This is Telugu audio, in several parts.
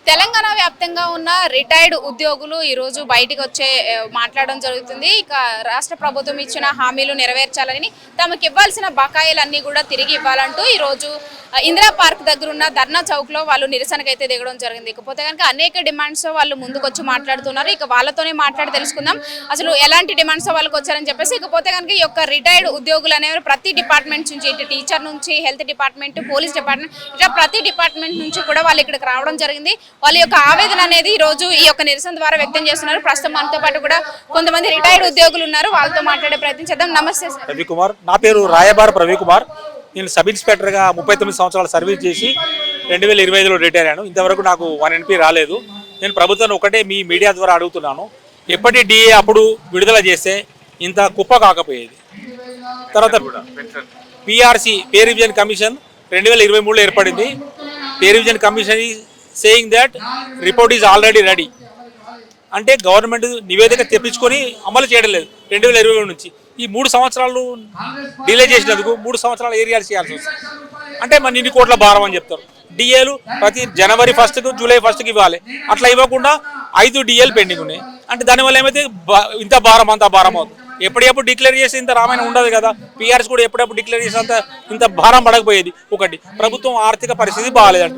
తెలంగాణ వ్యాప్తంగా ఉన్న రిటైర్డ్ ఉద్యోగులు ఈ రోజు బయటికి వచ్చే మాట్లాడడం జరుగుతుంది. ఇక రాష్ట్ర ప్రభుత్వం ఇచ్చిన హామీలు నెరవేర్చాలని తమకు ఇవ్వాల్సిన బకాయిలన్నీ కూడా తిరిగి ఇవ్వాలంటూ ఈ రోజు ఇందిరా పార్క్ దగ్గర ఉన్న ధర్నా చౌక్ లో వాళ్ళు నిరసనకైతే దిగడం జరిగింది. ఇకపోతే కనుక అనేక డిమాండ్స్ వాళ్ళు ముందుకొచ్చి మాట్లాడుతున్నారు. ఇక వాళ్ళతోనే మాట్లాడి తెలుసుకుందాం అసలు ఎలాంటి డిమాండ్స్ వాళ్ళకి వచ్చారని చెప్పేసి. ఇకపోతే కనుక ఈ యొక్క రిటైర్డ్ ఉద్యోగులు అనేవారు ప్రతి డిపార్ట్మెంట్ నుంచి, ఇటు టీచర్ నుంచి హెల్త్ డిపార్ట్మెంట్, పోలీస్ డిపార్ట్మెంట్, ఇట్లా ప్రతి డిపార్ట్మెంట్ నుంచి కూడా వాళ్ళు ఇక్కడికి రావడం జరిగింది. వాళ్ళ యొక్క ఆవేదన అనేది ఈ రోజు ఈ యొక్క నిరసన ద్వారా వ్యక్తం చేస్తున్నారు. ప్రస్తుతం మనతో పాటు కూడా కొంతమంది రిటైర్డ్ ఉద్యోగులు ఉన్నారు. వాళ్ళతో మాట్లాడే ప్రయత్నం చేద్దాం. నమస్తే సార్. రవికుమార్, నా పేరు రాయబార్ రవికుమార్. నేను సబ్ ఇన్స్పెక్టర్గా 39 సంవత్సరాలు సర్వీస్ చేసి 2025లో రిటైర్ అయ్యాను. ఇంతవరకు నాకు 1 NP రాలేదు. నేను ప్రభుత్వాన్ని ఒకటే మీ మీడియా ద్వారా అడుగుతున్నాను, ఎప్పటి డిఏ అప్పుడు విడుదల చేస్తే ఇంత కుప్ప కాకపోయేది. తర్వాత పిఆర్సి పే రివిజన్ కమిషన్ 2023లో ఏర్పడింది. Pay revision commission saying that report is already ready. అంటే గవర్నమెంట్ నివేదిక తెప్పించుకొని అమలు చేయడం లేదు 2020 నుంచి. ఈ 3 సంవత్సరాలు డిలే చేసినందుకు 3 సంవత్సరాలు ఏరియాలు చేయాల్సి వస్తుంది. అంటే మన ఇన్ని కోట్ల భారం అని చెప్తారు. డిఏలు ప్రతి జనవరి 1కు జూలై 1కి ఇవ్వాలి. అట్లా ఇవ్వకుండా 5 డిఏలు పెండింగ్ ఉన్నాయి. అంటే దానివల్ల ఏమైతే ఇంత భారం అంత భారం అవుతుంది. ఎప్పుడెప్పుడు డిక్లేర్ చేసి ఇంత రామాయణం ఉండదు కదా. పిఆర్స్ కూడా ఎప్పుడెప్పుడు డిక్లేర్ చేసి ఇంత భారం పడకపోయేది. ఒకటి, ప్రభుత్వం ఆర్థిక పరిస్థితి బాగాలేదంట.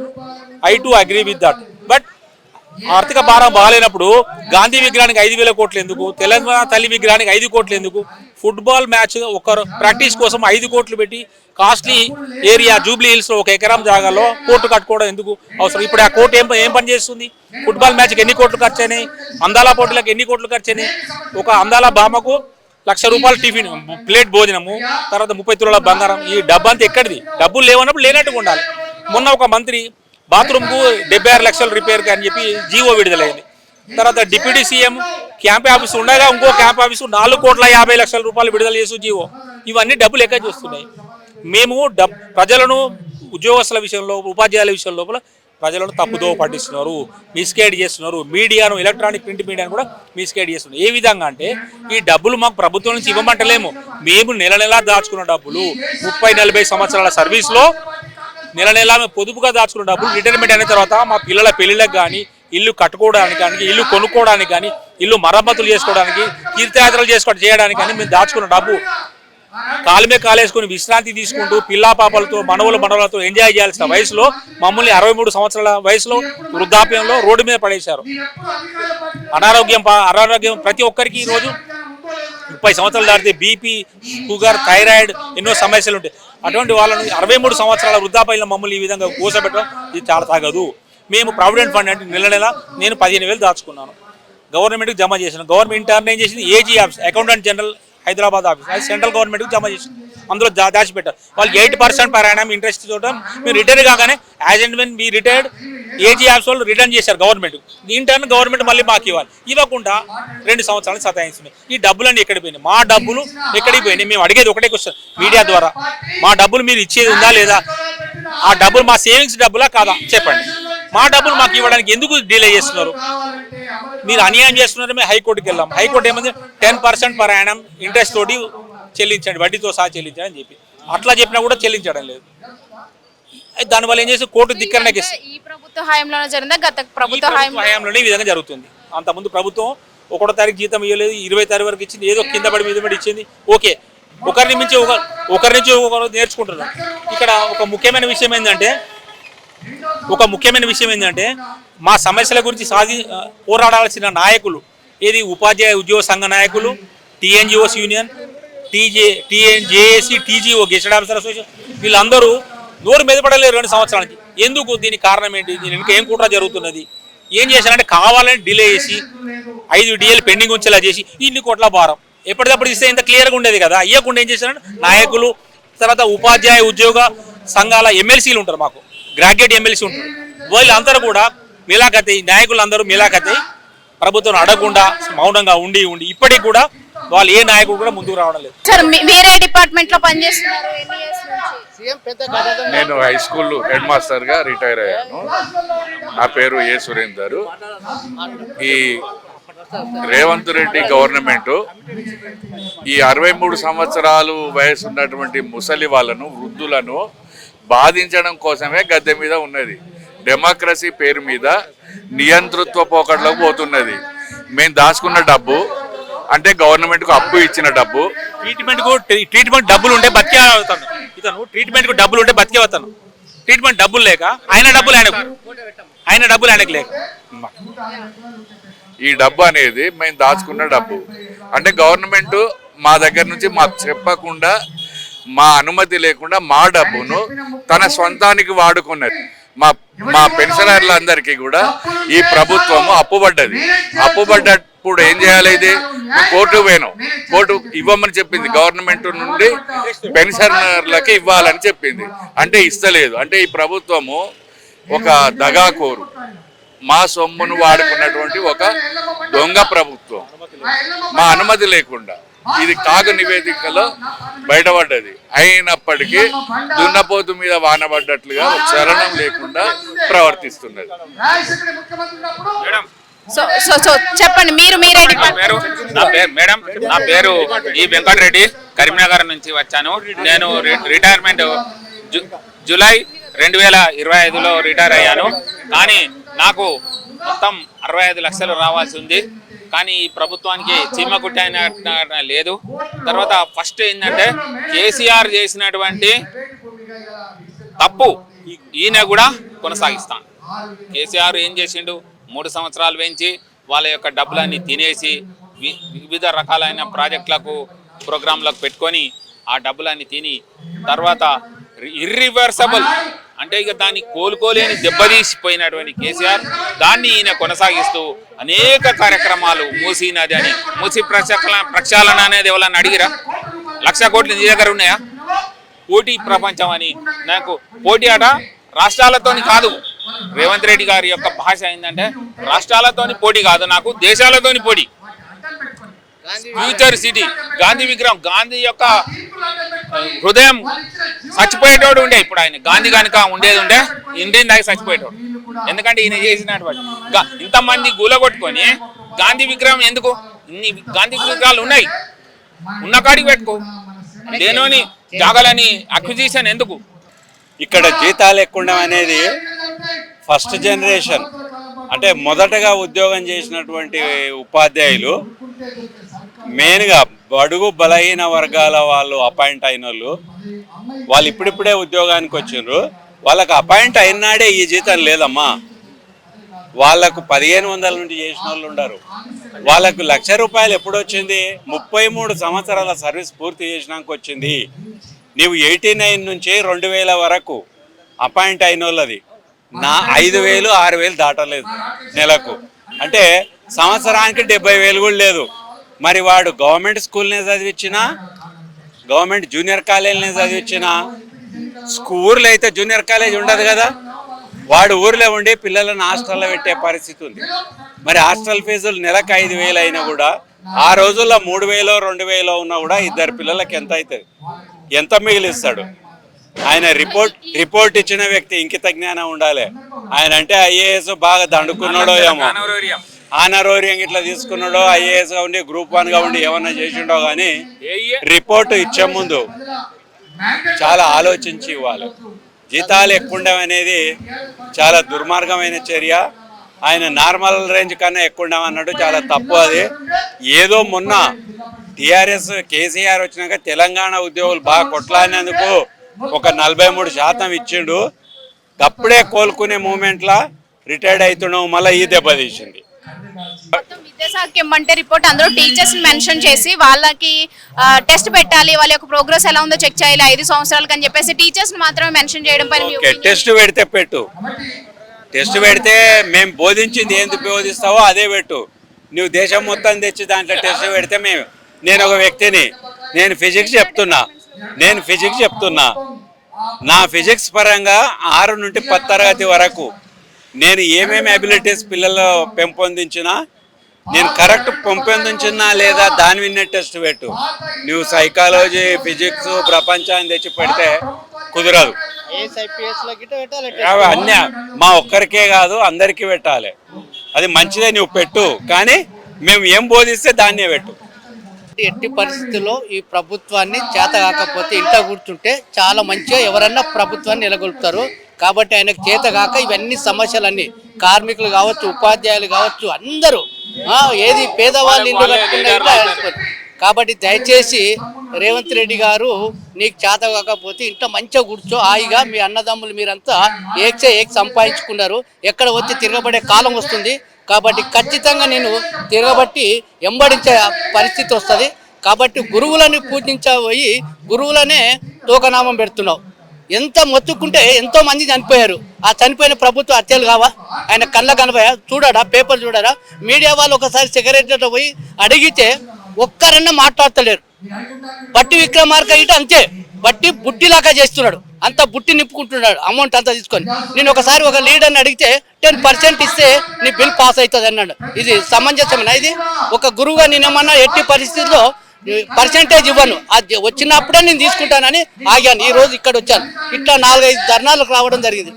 I too agree with that. But ఆర్థిక భారం బాగాలేనప్పుడు గాంధీ విగ్రహానికి 5,000 కోట్లు ఎందుకు, తెలంగాణ తల్లి విగ్రహానికి 5 కోట్లు ఎందుకు, ఫుట్బాల్ మ్యాచ్ ఒకరు ప్రాక్టీస్ కోసం 5 కోట్లు పెట్టి కాస్ట్లీ ఏరియా జూబ్లీ హిల్స్ లో 1 ఎకరం జాగాలో కోర్టు కట్టుకోవడం ఎందుకు అవసరం? ఇప్పుడు ఆ కోర్టు ఏం పని చేస్తుంది? ఫుట్బాల్ మ్యాచ్కి ఎన్ని కోట్లు ఖర్చు అయినాయి? అందాల పోటీలకు ఎన్ని కోట్లు ఖర్చు అయినాయి? ఒక అందాల బామకు ₹1,00,000 టిఫిన్ ప్లేట్ భోజనము, తర్వాత 30 తులాల బంగారం. ఈ డబ్బు అంతా ఎక్కడిది? డబ్బులు లేవన్నప్పుడు లేనట్టుగా ఉండాలి. మొన్న ఒక మంత్రి బాత్రూమ్కు 76 లక్షలు రిపేర్కి అని చెప్పి జీవో విడుదలైంది. తర్వాత డిప్యూటీ సీఎం క్యాంప్ ఆఫీస్ ఉండగా ఇంకో క్యాంప్ ఆఫీసు ₹4,50,00,000 విడుదల చేస్తూ జీవో. ఇవన్నీ డబ్బులు ఎక్కడ చూస్తున్నాయి. మేము ప్రజలను, ఉద్యోగస్తుల విషయంలో, ఉపాధ్యాయుల విషయం లోపల ప్రజలను తప్పుదోవ పట్టిస్తున్నారు, మిస్గైడ్ చేస్తున్నారు. మీడియాను, ఎలక్ట్రానిక్ ప్రింట్ మీడియాను కూడా మిస్గైడ్ చేస్తున్నారు. ఏ విధంగా అంటే ఈ డబ్బులు మాకు ప్రభుత్వం నుంచి ఇవ్వమంటలేము. మేము నెల నెలా దాచుకున్న డబ్బులు 30-40 సంవత్సరాల సర్వీస్లో నెల నెలా పొదుపుగా దాచుకున్న డబ్బులు రిటైర్మెంట్ అయిన తర్వాత మా పిల్లల పెళ్లిళ్ళకి కానీ, ఇల్లు కట్టుకోవడానికి కానీ, ఇల్లు కొనుక్కోవడానికి కానీ, ఇల్లు మరమ్మతులు చేసుకోవడానికి, తీర్థయాత్రలు చేయడానికి కానీ మేము దాచుకున్న డబ్బు కాలుమే కాలేసుకుని విశ్రాంతి తీసుకుంటూ పిల్లా పాపలతో, మనవలతో ఎంజాయ్ చేయాల్సిన వయసులో మమ్మల్ని 63 సంవత్సరాల వయసులో వృద్ధాప్యంలో రోడ్డు మీద పడేశారు. అనారోగ్యం ప్రతి ఒక్కరికి ఈరోజు 30 సంవత్సరాలు దాటితే బీపీ, షుగర్, థైరాయిడ్ ఎన్నో సమస్యలు ఉంటాయి. అటువంటి వాళ్ళని 63 సంవత్సరాల వృద్ధాప్యంలో మమ్మల్ని ఈ విధంగా కూర్చోబెట్టడం ఇది చాలా తగదు. మేము ప్రావిడెంట్ ఫండ్ అంటే నెల నేను 15,000 దాచుకున్నాను, గవర్నమెంట్కి జమ చేశాను. గవర్నమెంట్ టర్న్ ఏం చేసింది, AG office, accountant general Hyderabad office, అది సెంట్రల్ గవర్నమెంట్కి జమ చేసింది. అందులో దాచిపెట్టారు. వాళ్ళు 8% పర్ యానం ఇంట్రెస్ట్ చూడటం. మీరు రిటైర్ కాగానే యాజ్ అండ్ వెన్ మీ రిటైర్డ్ ఏజీ ఆఫీస్ వాళ్ళు రిటర్న్ చేశారు గవర్నమెంట్. దీని టర్న్ గవర్నమెంట్ మళ్ళీ మాకు ఇవ్వాలి. ఇవ్వకుండా 2 సంవత్సరాలు సతాయిస్తున్నాయి. ఈ డబ్బులన్నీ ఎక్కడికి పోయినాయి? మా డబ్బులు ఎక్కడికి పోయినాయి? మేము అడిగేది ఒకటే క్వశ్చన్ మీడియా ద్వారా, మా డబ్బులు మీరు ఇచ్చేది ఉందా లేదా? ఆ డబ్బులు మా సేవింగ్స్ డబ్బులా కాదా చెప్పండి. మా డబ్బులు మాకు ఇవ్వడానికి ఎందుకు డిలే చేస్తున్నారు? మీరు అన్యాయం చేస్తున్నారు. మేము హైకోర్టుకి వెళ్ళాం. హైకోర్టు ఏమంది, 10% పర్ యానం ఇంట్రెస్ట్ తోటి చెల్లించండి, వడ్డీతో సహా చెల్లించండి అని చెప్పి. అట్లా చెప్పినా కూడా చెల్లించడం లేదు. దానివల్ల ఏం చేసి కోర్టు ధిక్కరణకి ఈ ప్రభుత్వ హయాంలోనే జరిగిందా, గత ప్రభుత్వ హయాంలోనే ఈ విధంగా జరుగుతుంది. అంతకుముందు ప్రభుత్వం 1వ తారీఖు జీతం ఇవ్వలేదు, 20వ తారీఖు వరకు ఇచ్చింది, ఏదో కింద పడి మీద పడి ఇచ్చింది. ఓకే, ఒకరి నుంచి ఒకరు నేర్చుకుంటున్నారు. ఇక్కడ ఒక ముఖ్యమైన విషయం ఏంటంటే మా సమస్యల గురించి పోరాడాల్సిన నాయకులు ఏది, ఉపాధ్యాయ ఉద్యోగ సంఘ నాయకులు, TNGOs union, JAC, TGO గెస్టెడ్ officer association, వీళ్ళందరూ నోరు మెదపడలేరు 2 సంవత్సరాల నుంచి. ఎందుకు? దీనికి కారణం ఏంటి? దీని వెనుక ఏం కుట్ర జరుగుతున్నది? ఏం చేశారంటే కావాలని డిలే చేసి 5 డిఏలు పెండింగ్ ఉంచేలా చేసి ఇన్ని కోట్ల భారం ఎప్పటికప్పుడు ఇస్తే ఇంత క్లియర్గా ఉండేది కదా. ఇవ్వకుండా ఏం చేశారంటే నాయకులు, తర్వాత ఉపాధ్యాయ ఉద్యోగ సంఘాల ఎమ్మెల్సీలు ఉంటారు, మాకు గ్రాడ్యుయేట్ ఎమ్మెల్సీ ఉంటారు, వీళ్ళందరూ కూడా మిలాఖత్, నాయకులందరూ మిలాఖత్ ప్రభుత్వం అడగకుండా మౌనంగా ఉండి ఇప్పటికి కూడా వాళ్ళు ఏ నాయకుడు కూడా ముందుకు రావడం లేదు. సార్, వేరే డిపార్ట్మెంట్ లో పనిచేస్తున్నారు. నేను హై స్కూల్ హెడ్ మాస్టర్ గా రిటైర్ అయ్యాను. నా పేరు ఏ సురేందర్. ఈ రేవంత్ రెడ్డి గవర్నమెంట్ ఈ 63 సంవత్సరాలు వయసు ఉన్నటువంటి ముసలి వాళ్ళను, వృద్ధులను బాధించడం కోసమే గద్దె మీద ఉన్నది. డెమోక్రసీ పేరు మీద నియంతృత్వ పోకడలోకి పోతున్నది. మేము దాచుకున్న డబ్బు అంటే గవర్నమెంట్కు అప్పు ఇచ్చిన డబ్బు, ట్రీట్మెంట్ డబ్బులు ఉంటే బతికే అవుతాను. ఇతను ట్రీట్మెంట్కు డబ్బులు ఉంటే బతికే అవుతాను. ట్రీట్మెంట్ డబ్బులు లేక ఆయన డబ్బులు ఆయనకు లేక ఈ డబ్బు అనేది మేము దాచుకున్న డబ్బు అంటే గవర్నమెంట్ మా దగ్గర నుంచి మాకు చెప్పకుండా, మా అనుమతి లేకుండా మా డబ్బును తన సొంతానికి వాడుకున్నది. మా పెన్షనర్లందరికీ కూడా ఈ ప్రభుత్వము అప్పుపడ్డప్పుడు ఏం చేయాలి? ఇది కోర్టు పోయినాం, కోర్టు ఇవ్వమని చెప్పింది, గవర్నమెంట్ నుండి పెన్షనర్లకి ఇవ్వాలని చెప్పింది. అంటే ఇస్తలేదు. అంటే ఈ ప్రభుత్వము ఒక దగాకోరు, మా సొమ్మును వాడుకున్నటువంటి ఒక దొంగ ప్రభుత్వం, మా అనుమతి లేకుండా. ఇది కాగు నివేదికలో బయటపడ్డది. అయినప్పటికీ దున్నపోతు మీద వానబడ్డట్లుగా చలనం లేకుండా ప్రవర్తిస్తున్నది. సో చెప్పండి, మీరే మేడం, నా పేరు ఈ వెంకటరెడ్డి, కరీంనగర్ నుంచి వచ్చాను. నేను రిటైర్మెంట్ జూలై 2025లో రిటైర్ అయ్యాను. కానీ నాకు మొత్తం 65 లక్షలు రావాల్సి ఉంది. కానీ ఈ ప్రభుత్వానికి చీమ కుట్టిన లేదు. తర్వాత ఫస్ట్ ఏంటంటే కేసీఆర్ చేసినటువంటి తప్పు ఈయన కూడా కొనసాగిస్తాను. కేసీఆర్ ఏం చేసిండు? 3 సంవత్సరాలు పెంచి వాళ్ళ యొక్క డబ్బులన్నీ తినేసి వివిధ రకాలైన ప్రాజెక్టులకు, ప్రోగ్రాంలకు పెట్టుకొని ఆ డబ్బులన్నీ తిని తర్వాత ఇర్రివర్సబుల్ అంటే ఇక దాన్ని కోలుకోలేని దెబ్బతీసిపోయినటువంటి కేసీఆర్ దాన్ని ఈయన కొనసాగిస్తూ అనేక కార్యక్రమాలు, మూసీ నది అని, మూసీ ప్రక్షాళన అనేది ఎవరన్నా అడిగిరా? 1,00,000 కోట్లు నీ దగ్గర ఉన్నాయా? పోటీ ప్రపంచం అని, నాకు పోటీ అట రాష్ట్రాలతోని కాదు. రేవంత్ రెడ్డి గారి యొక్క భాష ఏంటంటే రాష్ట్రాలతోని పోటీ కాదు, నాకు దేశాలతోని పోటీ. ఫ్యూచర్ సిటీ గాంధీ విగ్రహం, గాంధీ యొక్క హృదయం చచ్చిపోయేటోడు ఉండే. ఇప్పుడు ఆయన గాంధీ కనుక ఉండేది ఉండే ఇండియన్ దాకా చచ్చిపోయేటోడు. ఎందుకంటే ఈయన చేసినటువంటి ఇంతమంది గూలగొట్టుకొని గాంధీ విగ్రహం ఎందుకు? ఇన్ని గాంధీ విగ్రహాలు ఉన్నాయి, ఉన్న కాడికి పెట్టుకో. దేనిని జాగాలని అక్విజిషన్ ఎందుకు? ఇక్కడ జీతాలు ఎక్కువ ఉండడం అనేది ఫస్ట్ జనరేషన్ అంటే మొదటగా ఉద్యోగం చేసినటువంటి ఉపాధ్యాయులు, మెయిన్గా బడుగు బలహీన వర్గాల వాళ్ళు అపాయింట్ అయిన వాళ్ళు ఇప్పుడిప్పుడే ఉద్యోగానికి వచ్చిండ్రు. వాళ్ళకు అపాయింట్ అయినాడే ఈ జీతం లేదమ్మా. వాళ్ళకు 1500 నుండి చేసిన వాళ్ళు ఉండరు. వాళ్ళకు ₹1,00,000 ఎప్పుడు వచ్చింది? 33 సంవత్సరాల సర్వీస్ పూర్తి చేసినాక వచ్చింది. నీవు 89 నుంచి 2000 వరకు అపాయింట్ అయిన వాళ్ళది నా 5,000 6,000 దాటలేదు నెలకు. అంటే సంవత్సరానికి 70,000 కూడా లేదు. మరి వాడు గవర్నమెంట్ స్కూల్నే చదివించినా, గవర్నమెంట్ జూనియర్ కాలేజీనే చదివించినా, ఊర్లో అయితే జూనియర్ కాలేజ్ ఉండదు కదా, వాడు ఊర్లో ఉండి పిల్లలను హాస్టల్లో పెట్టే పరిస్థితి ఉంది. మరి హాస్టల్ ఫీజులు నెలకు 5,000 అయినా కూడా ఆ రోజుల్లో 3,000 2,000 ఉన్నా కూడా 2 పిల్లలకి ఎంత అవుతుంది? ఎంత మిగిలిస్తాడు? ఆయన రిపోర్ట్ ఇచ్చిన వ్యక్తి ఇంకిత జ్ఞానం ఉండాలి. ఆయన అంటే ఐఏఎస్ బాగా దండుకున్నాడో ఏమో, ఆనరోరియం ఇట్లా తీసుకున్నాడో, ఐఏఎస్గా ఉండి గ్రూప్ 1గా ఉండి ఏమన్నా చేసిండో కానీ రిపోర్ట్ ఇచ్చే ముందు చాలా ఆలోచించి ఇవ్వాలి. జీతాలు ఎక్కువ ఉండడం అనేది చాలా దుర్మార్గమైన చర్య. ఆయన నార్మల్ రేంజ్ కన్నా ఎక్కువ ఉండమన్నాడు, చాలా తప్పు అది. ఏదో మొన్న టీఆర్ఎస్ కేసీఆర్ వచ్చినాక తెలంగాణ ఉద్యోగులు బాగా కొట్లాడినందుకు ఒక 43% ఇచ్చిండు. అప్పుడే కోలుకునే మూమెంట్లా రిటైర్డ్ అవుతున్నావు, మళ్ళీ ఈ దెబ్బతీసింది. విద్యాశాఖ ఇమ్మంటే రిపోర్ట్ అందులో టీచర్స్ మెన్షన్ చేసి వాళ్ళకి టెస్ట్ పెట్టాలి, వాళ్ళ యొక్క ప్రోగ్రెస్ ఎలా ఉందో చెక్ చేయాలి 5 సంవత్సరాలకు అని చెప్పేసి టీచర్స్ మాత్రమే మెన్షన్ చేయడం పైన టెస్ట్ పెడితే పెట్టు, టెస్ట్ పెడితే మేము బోధించింది ఏంది బోధిస్తావో అదే పెట్టు. నువ్వు దేశం మొత్తం తెచ్చి దాంట్లో టెస్ట్ పెడితే నేను ఒక వ్యక్తిని, నేను ఫిజిక్స్ చెప్తున్నా, నా ఫిజిక్స్ పరంగా 6 నుండి 10 తరగతి వరకు నేను ఏమేమి అబిలిటీస్ పిల్లలు పెంపొందించినా, నేను కరెక్ట్ పెంపొందించినా లేదా దాని విన్నే టెస్ట్ పెట్టు. నువ్వు సైకాలజీ ఫిజిక్స్ ప్రపంచాన్ని తెచ్చి పెడితే కుదరదు. అన్నీ మా ఒక్కరికే కాదు అందరికీ పెట్టాలి. అది మంచిదే, నువ్వు పెట్టు, కానీ మేము ఏం బోధిస్తే దాన్నే పెట్టు. ఎట్టి పరిస్థితుల్లో ఈ ప్రభుత్వాన్ని చేత కాకపోతే ఇంట్లో కూర్చుంటే చాలా మంచిగా ఎవరన్నా ప్రభుత్వాన్ని నెలకొల్పుతారు. కాబట్టి ఆయనకు చేత కాక ఇవన్నీ సమస్యలన్నీ కార్మికులు కావచ్చు, ఉపాధ్యాయులు కావచ్చు, అందరూ ఏది పేదవాళ్ళు ఇల్లు కట్టుకున్నా కాబట్టి దయచేసి రేవంత్ రెడ్డి గారు నీకు చేత కాకపోతే ఇంట్లో మంచిగా కూర్చో, హాయిగా మీ అన్నదమ్ములు మీరంతా ఏక్ సంపాదించుకున్నారు, ఎక్కడ వచ్చి తిరగబడే కాలం వస్తుంది. కాబట్టి ఖచ్చితంగా నేను తిరగబట్టి ఎంబడించే పరిస్థితి వస్తుంది. కాబట్టి గురువులని పూజించబోయి గురువులనే తోకనామం పెడుతున్నావు. ఎంత మొత్తుకుంటే ఎంతో మంది చనిపోయారు. ఆ చనిపోయిన ప్రభుత్వ హత్యలు కావా? ఆయన కళ్ళ కనబోయా? చూడడా? పేపర్ చూడరా? మీడియా వాళ్ళు ఒకసారి సెక్రటరీలో పోయి అడిగితే ఒక్కరన్నా మాట్లాడతలేరు. బట్టి విక్రమార్క ఇటు అంతే, బట్టి బుట్టిలాగా చేస్తున్నాడు, అంత బుట్టి నింపుకుంటున్నాడు అమౌంట్ అంతా తీసుకొని. నేను ఒకసారి ఒక లీడర్ని అడిగితే 10% ఇస్తే నీ బిల్ పాస్ అవుతుంది అన్నాడు. ఇది సమంజసమేనా? ఇది ఒక గురువుగా నేనేమన్నా ఎట్టి పరిస్థితుల్లో పర్సెంటేజ్ ఇవ్వను, అది వచ్చినప్పుడే నేను తీసుకుంటానని ఆగాను. ఈ రోజు ఇక్కడ వచ్చాను. ఇట్లా 4-5 ధర్నాలకు రావడం జరిగింది.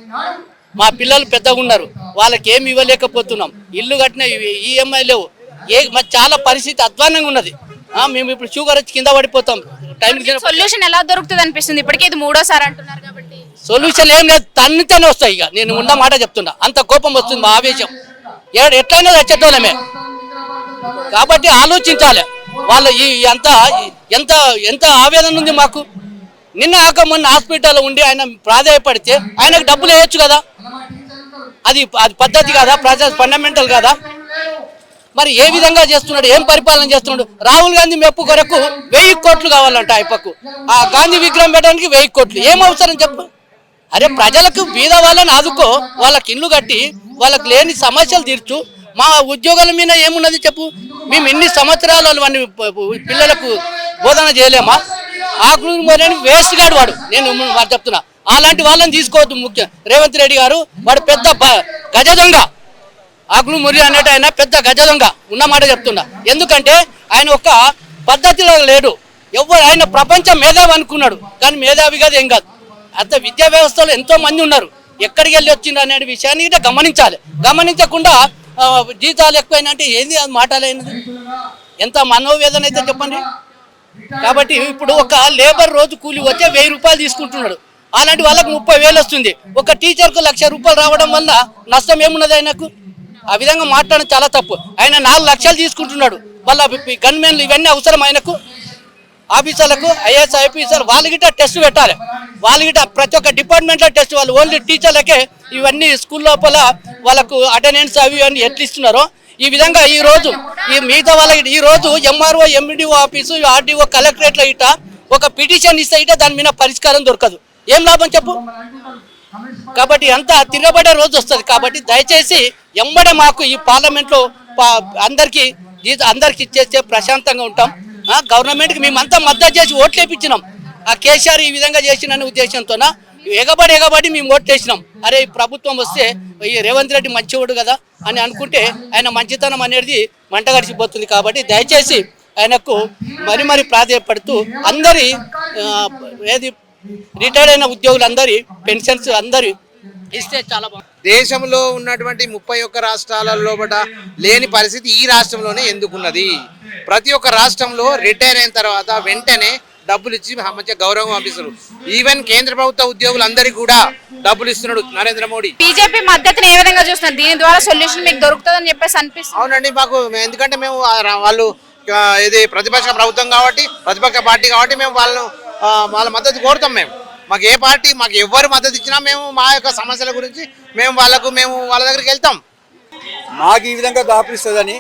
మా పిల్లలు పెద్దగా ఉన్నారు, వాళ్ళకి ఏమి ఇవ్వలేకపోతున్నాం. ఇల్లు కట్టిన ఈఎంఐ లేవు. మరి చాలా పరిస్థితి అధ్వానంగా ఉన్నది. మేము ఇప్పుడు షుగర్ వచ్చి కింద పడిపోతాం. టైంకి సొల్యూషన్ ఎలా దొరుకుతుంది అనిపిస్తుంది? ఇప్పటికే ఇది 3వ సారి అంటున్నారు కాబట్టి సొల్యూషన్ ఏం లేదు, తన్నితేనే వస్తాయి. ఇక నేను ఉన్న మాట చెప్తున్నా, అంత కోపం వస్తుంది, మా ఆవేశం. ఎట్లయినా వచ్చేటోళ్ళమే. కాబట్టి ఆలోచించాలి. వాళ్ళ ఈ ఎంత ఎంత ఆవేదన ఉంది మాకు. నిన్న కాక మొన్న హాస్పిటల్లో ఉండి ఆయన ప్రాధాయపడితే ఆయనకు డబ్బులు వేయచ్చు కదా, అది పద్ధతి కాదా? ప్రాసెస్ ఫండమెంటల్ కాదా? మరి ఏ విధంగా చేస్తున్నాడు, ఏం పరిపాలన చేస్తున్నాడు? రాహుల్ గాంధీ మెప్పు కొరకు 1000 కోట్లు కావాలంట ఆయనకు. ఆ గాంధీ విగ్రహం పెట్టడానికి 1000 కోట్లు ఏం అవసరం చెప్పు? అరే ప్రజలకు బీద వాళ్ళని ఆదుకో, వాళ్ళకి ఇల్లు కట్టి వాళ్ళకి లేని సమస్యలు తీర్చు. మా ఉద్యోగాల మీద ఏమున్నది చెప్పు? మేము ఇన్ని సంవత్సరాలు వాళ్ళని పిల్లలకు బోధన చేయలేమా? ఆకులు మరి వేస్ట్ గాడు వాడు. నేను వాడు చెప్తున్నా, అలాంటి వాళ్ళని తీసుకోవద్దు. ముఖ్యం రేవంత్ రెడ్డి గారు వాడు పెద్ద గజ దొంగ. ఆకులు మురి అనేట ఆయన పెద్ద గజ దొంగ ఉన్నమాట చెప్తున్నా. ఎందుకంటే ఆయన ఒక పద్ధతిలో లేడు. ఆయన ప్రపంచ మేధావి అనుకున్నాడు, కానీ మేధావి కాదు, ఏం కాదు. అంత విద్యా వ్యవస్థలో ఎంతో మంది ఉన్నారు, ఎక్కడికి వెళ్ళి వచ్చిండ్రు అనే విషయాన్ని కూడా గమనించాలి. గమనించకుండా జీతాలు ఎక్కువైనంటే ఏంది అది మాటలైనది? ఎంత మనోవేదన అయితే చెప్పండి. కాబట్టి ఇప్పుడు ఒక లేబర్ రోజు కూలి వచ్చే 1000 రూపాయలు తీసుకుంటున్నాడు. అలాంటి వాళ్ళకు 30,000 వస్తుంది. ఒక టీచర్కు 1,00,000 రూపాయలు రావడం వల్ల నష్టం ఏమున్నది ఆయనకు? ఆ విధంగా మాట్లాడడం చాలా తప్పు. ఆయన 4 లక్షలు తీసుకుంటున్నాడు. వాళ్ళ గన్మెన్లు ఇవన్నీ అవసరం ఆయనకు? ఆఫీసర్లకు ఐఏఎస్ ఆఫీసర్ వాళ్ళకిట టెస్ట్ పెట్టాలి. వాళ్ళకిట ప్రతి ఒక్క డిపార్ట్మెంట్లో టెస్ట్. వాళ్ళు ఓన్లీ టీచర్లకే ఇవన్నీ స్కూల్ లోపల వాళ్ళకు అటెండెన్స్ అవి అన్నీ ఎట్లా ఇస్తున్నారో ఈ విధంగా ఈ మిగతా వాళ్ళకి ఈ రోజు ఎంఆర్ఓ ఎండిఓ ఆఫీసు ఆర్డీఓ కలెక్టరేట్లో ఇట ఒక పిటిషన్ ఇస్తే ఇట దాని మీద పరిష్కారం దొరకదు. ఏం లాభం చెప్పు? కాబట్టి అంతా తిరగబడే రోజు వస్తుంది. కాబట్టి దయచేసి ఎంబడే మాకు ఈ పార్లమెంట్లో అందరికీ ఇచ్చేస్తే ప్రశాంతంగా ఉంటాం. గవర్నమెంట్కి మేమంతా మద్దతు చేసి ఓట్లు వేయించినాం. ఆ కేసీఆర్ ఈ విధంగా చేసిన ఉద్దేశంతోన ఎగబడి మేము ఓట్లు వేసినాం. అరే ఈ ప్రభుత్వం వస్తే ఈ రేవంత్ రెడ్డి మంచివాడు కదా అని అనుకుంటే ఆయన మంచితనం అనేది మంటగడిచిపోతుంది. కాబట్టి దయచేసి ఆయనకు మరి ప్రాధాన్యపడుతూ అందరి రిటైర్డ్ అయిన ఉద్యోగులందరి పెన్షన్స్ అందరి ఇస్తే చాలా బాగుంది. దేశంలో ఉన్నటువంటి 31 రాష్ట్రాలలో లేని పరిస్థితి ఈ రాష్ట్రంలోనే ఎందుకున్నది? ప్రతి ఒక్క రాష్ట్రంలో రిటైర్ అయిన తర్వాత వెంటనే డబ్బులు ఇచ్చి మంచిగా గౌరవం పంపిస్తారు. ఈవెన్ కేంద్ర ప్రభుత్వ ఉద్యోగులందరికీ కూడా డబ్బులు ఇస్తున్నాడు నరేంద్ర మోడీ. బీజేపీ మద్దతుని ఏ విధంగా చూస్తున్నారు? దీని ద్వారా సొల్యూషన్ మీకు దొరుకుతుందని చెప్పేసి అనిపిస్తుంది. అవునండి, మాకు ఎందుకంటే మేము వాళ్ళు ఇది ప్రతిపక్ష ప్రభుత్వం కాబట్టి, ప్రతిపక్ష పార్టీ కాబట్టి మేము వాళ్ళ మద్దతు కోరుతాం. మాకు ఏ పార్టీ మాకు ఎవరు మద్దతు ఇచ్చినా మేము మా యొక్క సమస్యల గురించి మేము వాళ్ళ దగ్గరికి వెళ్తాం. మాకు ఈ విధంగా దాపురిస్తుందని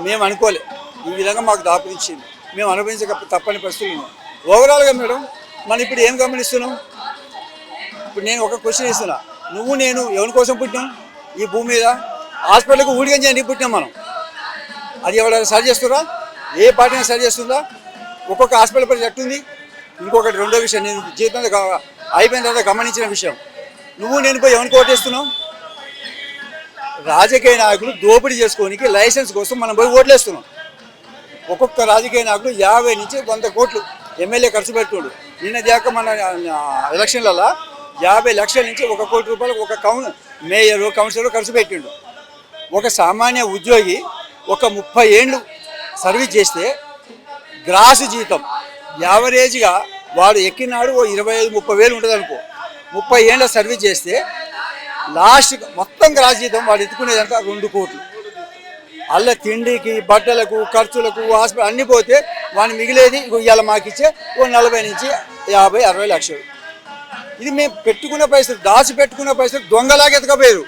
మేము అనుకోలే. ఈ విధంగా మాకు దాపురించింది, మేము అనుభవించక తప్పని పరిస్థితులు ఉన్నాం. ఓవరాల్గా మేడం మనం ఇప్పుడు ఏం గమనిస్తున్నాం? ఇప్పుడు నేను ఒక క్వశ్చన్ ఇస్తున్నా, నువ్వు నేను ఎవరి కోసం పుట్టినాం? ఈ భూమి మీద హాస్పిటల్కి ఊడిగం చేయడానికి పుట్టినాం మనం. అది ఎవరైనా సరి చేస్తుందా? ఏ పార్టీ సరి చేస్తుందా? ఒక్కొక్క హాస్పిటల్ పరిస్థితి ఎట్టుంది? ఇంకొకటి రెండో విషయం, నేను జీవితంలో అయిపోయిన తర్వాత గమనించిన విషయం, నువ్వు నేను పోయి ఎవరికి ఓటేస్తున్నావు? రాజకీయ నాయకులు దోపిడీ చేసుకోనికి లైసెన్స్ కోసం మనం పోయి ఓట్లేస్తున్నాం. ఒక్కొక్క రాజకీయ నాయకులు 50 నుంచి 100 కోట్లు ఎమ్మెల్యే ఖర్చు పెట్టుకోడు. నిన్న దాకా మన ఎలక్షన్లలో 50 లక్షల నుంచి 1 కోటి రూపాయలు ఒక మేయరు కౌన్సిలర్ ఖర్చు పెట్టిండు. ఒక సామాన్య ఉద్యోగి ఒక 30 ఏళ్ళు సర్వీస్ చేస్తే గ్రాసు జీతం యావరేజ్గా వాడు ఎక్కినాడు 25-30 వేలు ఉంటుంది అనుకో. 30 ఏళ్ళ సర్వీస్ చేస్తే లాస్ట్ మొత్తం రాజీతం వాడు ఎత్తుకునేదంతా 2 కోట్లు. అల్ల తిండికి బట్టలకు ఖర్చులకు హాస్పిటల్ అన్నీ పోతే వాడిని మిగిలేది ఇవాళ మాకు ఇచ్చే 40 నుంచి 50, 60 లక్షలు. ఇది మేము పెట్టుకున్న పైసలు, దాచి పెట్టుకున్న పైసలు దొంగలాగా ఎతకపోయారు.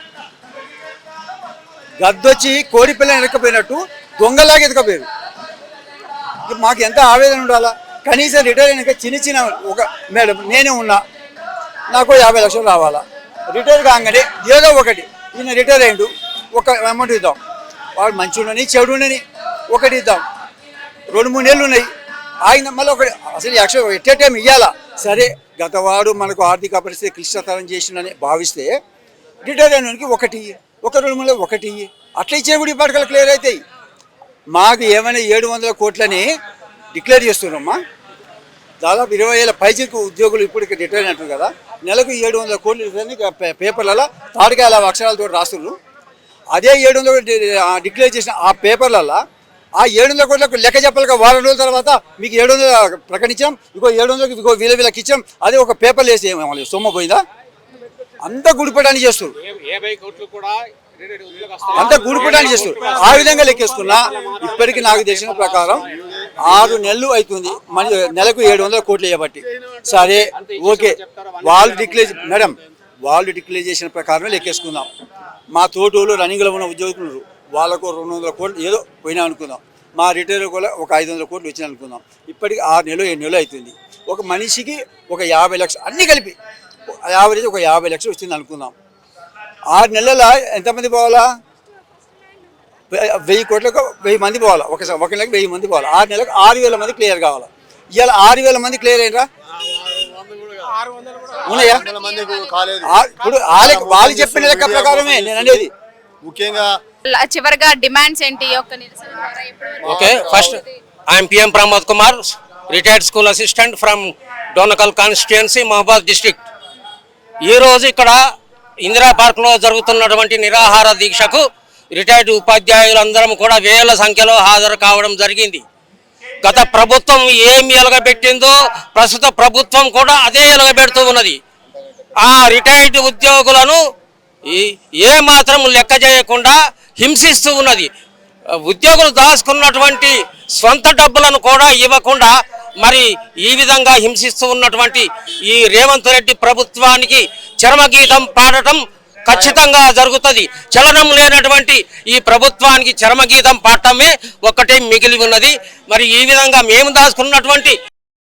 గద్దొచ్చి కోడి పిల్లని ఎనకపోయినట్టు దొంగలాగా ఎతకపోయారు. మాకు ఎంత ఆవేదన ఉండాలా? కనీసం రిటైర్ అయినాక చిన్న ఒక మేడం నేనే ఉన్నా, నాకు 50 లక్షలు రావాలా? రిటైర్ కాగానే ఏదో ఒకటి ఈయన రిటైర్ అయ్యిండు, ఒక అమౌంట్ ఇద్దాం. వాడు మంచి ఉండని చెడు ఉండని ఒకటి ఇద్దాం. 2-3 నెలలు ఉన్నాయి, ఆయన మళ్ళీ ఒకటి అసలు యాక్చువల్ ఎట్టే టైం ఇవ్వాలా? సరే గతవాడు మనకు ఆర్థిక పరిస్థితి క్లిష్టతరం చేసిందని భావిస్తే రిటైర్ అయినకి ఒకటి, 1-2 నెలలు ఒకటి అట్లా ఇచ్చే కూడా ఇప్పటికల్లా క్లియర్ అవుతాయి. మాకు ఏమైనా 700 కోట్లని డిక్లేర్ చేస్తున్నామ్మా. దాదాపు 20,000 పైచిలకు ఉద్యోగులు ఇప్పటికి రిటైర్ అంటారు కదా, నెలకు 700 కోట్లు పేపర్లలో తాడికాయల అక్షరాలతో రాస్తున్నారు. అదే 700 డిక్లేర్ చేసిన ఆ పేపర్లలో ఆ 700 కోట్లకు లెక్క చెప్పాలిగా. వారం రోజుల తర్వాత మీకు 700 ప్రకటించాం, ఇంకో 700కి ఇంకో వీళ్ళకి ఇచ్చాం, అదే ఒక పేపర్లు వేసి ఏమో సొమ్మ పోయిందా? అంత గుడిపడానికి చేస్తారు, అంత గుడిపడానికి చేస్తారు. ఆ విధంగా లెక్కేసుకున్నా ఇప్పటికి నాకు తెలిసిన ప్రకారం 6 నెలలు అవుతుంది, మన నెలకు 700 కోట్లు వేయబట్టి. సరే ఓకే, వాళ్ళు డిక్లేర్ చేసిన ప్రకారం లెక్కేసుకుందాం. మా తోటోళ్ళు రన్నింగ్లో ఉన్న ఉద్యోగులు వాళ్ళకు 200 కోట్లు ఏదో పోయినా అనుకుందాం. మా రిటైర్ కూడా ఒక 500 కోట్లు వచ్చినా అనుకుందాం. ఇప్పటికి 6 నెలలు 7 నెలలు అవుతుంది. ఒక మనిషికి ఒక 50 లక్షలు అన్నీ కలిపి యావరేజ్ ఒక 50 లక్షలు వచ్చింది అనుకుందాం. 6 నెలల ఎంతమంది పోవాలా? 1000 కోట్లకు 1000 మంది పోవాలా? ఒక నెలకు 1000 మంది పోవాలి. 6 నెలలకు 6,000 మంది క్లియర్ కావాలా? ఇవాళ 6,000 మంది క్లియర్ అయినరా? ఉన్నాయా? ఇప్పుడు వాళ్ళు చెప్పిన లెక్క ప్రకారమే నేను అనేది. ముఖ్యంగా చివరిగా డిమాండ్స్ ఏంటి ఈ యొక్క నిరసన ద్వారా? Okay, first I'm PM Pramod Kumar, retired school assistant from Dornakal constituency, మహబాద్ డిస్ట్రిక్ట్. ఈరోజు ఇక్కడ ఇందిరా పార్క్లో జరుగుతున్నటువంటి నిరాహార దీక్షకు రిటైర్డ్ ఉపాధ్యాయులందరం కూడా వేల సంఖ్యలో హాజరు కావడం జరిగింది. గత ప్రభుత్వం ఏమి ఎలగబెట్టిందో ప్రస్తుత ప్రభుత్వం కూడా అదే ఎలగబెడుతూ ఉన్నది. ఆ రిటైర్డ్ ఉద్యోగులను ఏ మాత్రం లెక్క చేయకుండా హింసిస్తూ ఉన్నది. ఉద్యోగులు దాచుకున్నటువంటి స్వంత డబ్బులను కూడా ఇవ్వకుండా మరి ఈ విధంగా హింసిస్తూ ఉన్నటువంటి ఈ రేవంత్ రెడ్డి ప్రభుత్వానికి చరమగీతం పాడటం ఖచ్చితంగా జరుగుతుంది. చలనం లేనటువంటి ఈ ప్రభుత్వానికి చరమగీతం పాడటమే ఒక్కటే మిగిలి ఉన్నది. మరి ఈ విధంగా మేము దాచుకున్నటువంటి